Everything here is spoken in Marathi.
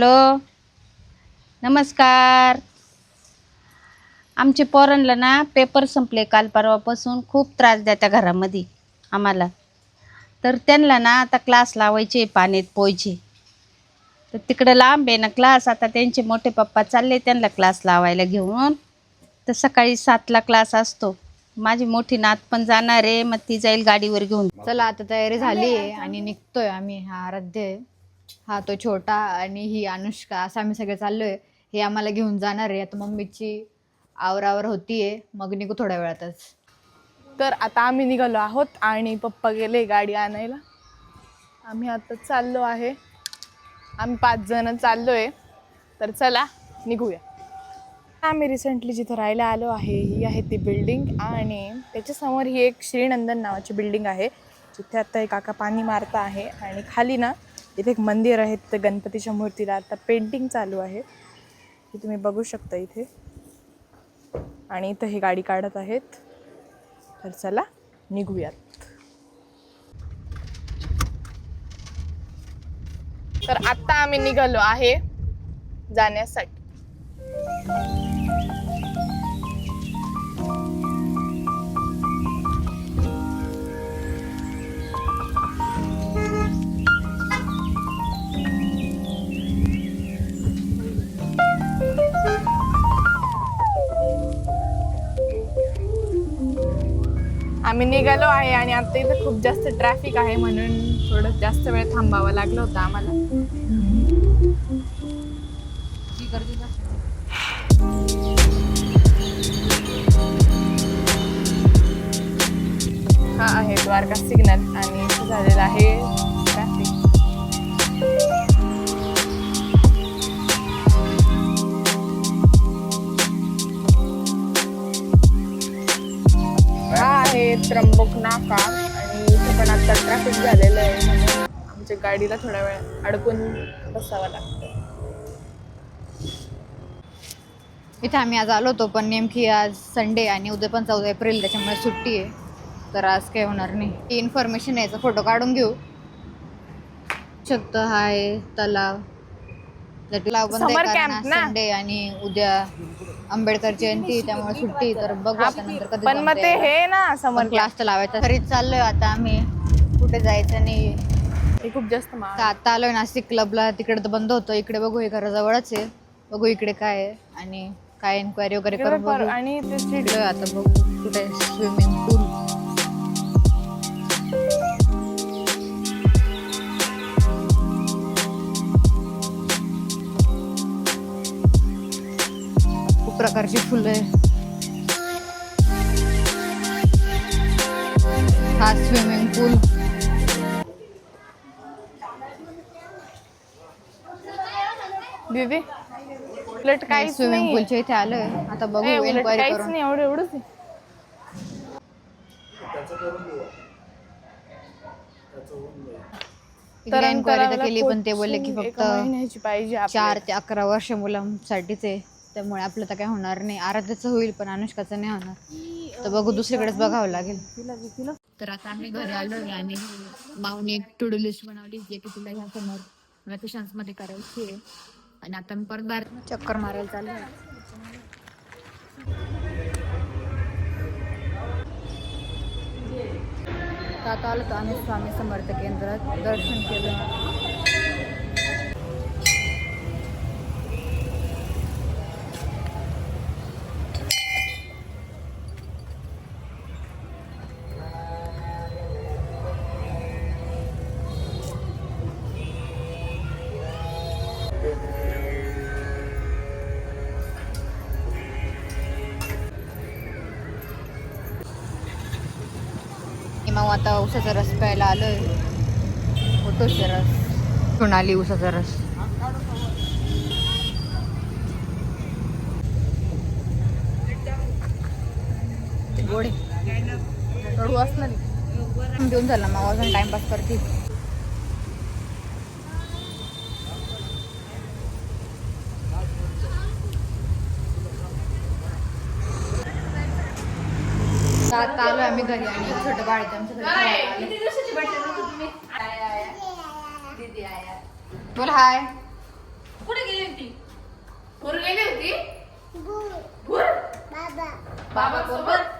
हॅलो, नमस्कार. आमचे पोरांना ना पेपर संपले काल परवापासून खूप त्रास द्या त्या घरामध्ये आम्हाला. तर त्यांना ना आता क्लास लावायचे पाण्यात पोहायचे. तर तिकडं लांब आहे ना क्लास. आता त्यांचे मोठे पप्पा चालले त्यांना क्लास लावायला घेऊन. तर सकाळी 7ला क्लास असतो. माझी मोठी नात पण जाणार आहे, मग ती जाईल गाडीवर घेऊन. चला आता तयारी झाली आहे आणि निघतोय आम्ही. हा आराध्य आहे, हा तो छोटा आणि ही अनुष्का, असं आम्ही सगळे चाललोय. हे आम्हाला घेऊन जाणार आहे. आता मम्मीची आवरावर होतीये, मग निघू थोड्या वेळातच. तर आता आम्ही निघालो आहोत आणि पप्पा गेले गाडी आणायला. आम्ही आता चाललो आहे. आम्ही 5 जण चाललोय. तर चला निघूया. आम्ही रिसेंटली जिथे राहायला आलो आहे ही आहे ती बिल्डिंग, आणि त्याच्यासमोर ही एक श्रीनंदन नावाची बिल्डिंग आहे जिथे आता एक काका पाणी मारता आहे. आणि खाली ना इथे एक मंदिर आहे, तिथे गणपतीच्या मूर्तीला आता पेंटिंग चालू आहे, हे तुम्ही बघू शकता इथे. आणि इथं ही गाडी काढत आहेत. तर चला निघूयात. तर आता आम्ही निघालो आहे जाण्यासाठी. आम्ही निघालो आहे आणि आता इथे खूप जास्त ट्रॅफिक आहे, म्हणून थोडं जास्त वेळ थांबावं लागलं होतं आम्हाला. हा आहे द्वारका सिग्नल आणि इथे झालेला आहे ट्रॅफिक. हा आहे त्र्यंबक नाका आणि इथे पण आता ट्रॅफिक झालेलं आहे, म्हणून आमच्या गाडीला थोडा वेळ अडकून बसावं लागतं. इथे आम्ही आज आलो होतो, पण नेमकी आज संडे आणि उद्या पण 14 एप्रिल, त्याच्यामुळे सुट्टी आहे. तर आज काही होणार नाही. ही इन्फॉर्मेशन याचा फोटो काढून घेऊ शकतो. हा आहे तलाव. तलाव बंद आहे कारण संडे आणि उद्या आंबेडकर जयंती, त्यामुळे सुट्टी. तर बघू आता नंतर कधी. पण मग ते हे ना समर क्लास तर लावायचा. घरीच चाललोय आता आम्ही, कुठे जायचं नाही. हे खूप जास्त महाग. आता आलोय नाशिक क्लबला, तिकडे तर बंद होतं. इकडे बघू, हे घराजवळच आहे. बघू इकडे काय आहे आणि काय एन्क्वायरी वगैरे करून बघू. आणि आता बघू कुठे स्विमिंग पूल. खूप प्रकारची फुलं आहे. हा स्विमिंग पूल. दीदी उलट काहीच स्विमिंग नाही. पूलच्या इथे आलोय. आता बघू एन्क्वायरी काहीच करून. नाही, एवढंच आहे. एन्क्वायरी तर केली, पण ते बोलले की फक्त महिन्याची पाहिजे 4 ते 11 वर्ष मुलांसाठीच आहे, त्यामुळे आपलं तर काय होणार नाही. आराध्याचं होईल पण अनुष्काचं नाही होणार. तर बघू, दुसरीकडेच बघावं लागेल. तर आता आम्ही घरी आलोय आणि माऊने एक टू डू लिस्ट बनवली, जे की तुला ह्या समोर वेकेशन्स मध्ये करायची आहे. आणि आता मी परत बाहेर चक्कर मारायला चालू आहे. आता आलो तर आम्ही स्वामी समर्थ केंद्रात दर्शन केलं. मग आता उसाचा रस प्यायला आलोय. फोटोचा रस घेऊन आली, उसाचा रस. गोडे कडू असणार घेऊन झाला. मग अजून टाइमपास करते. आता आलो आम्ही घरी आणि छोटं बाळ आहे आमच्या घरी. बोल हाय. गेली होती बाबा सोबत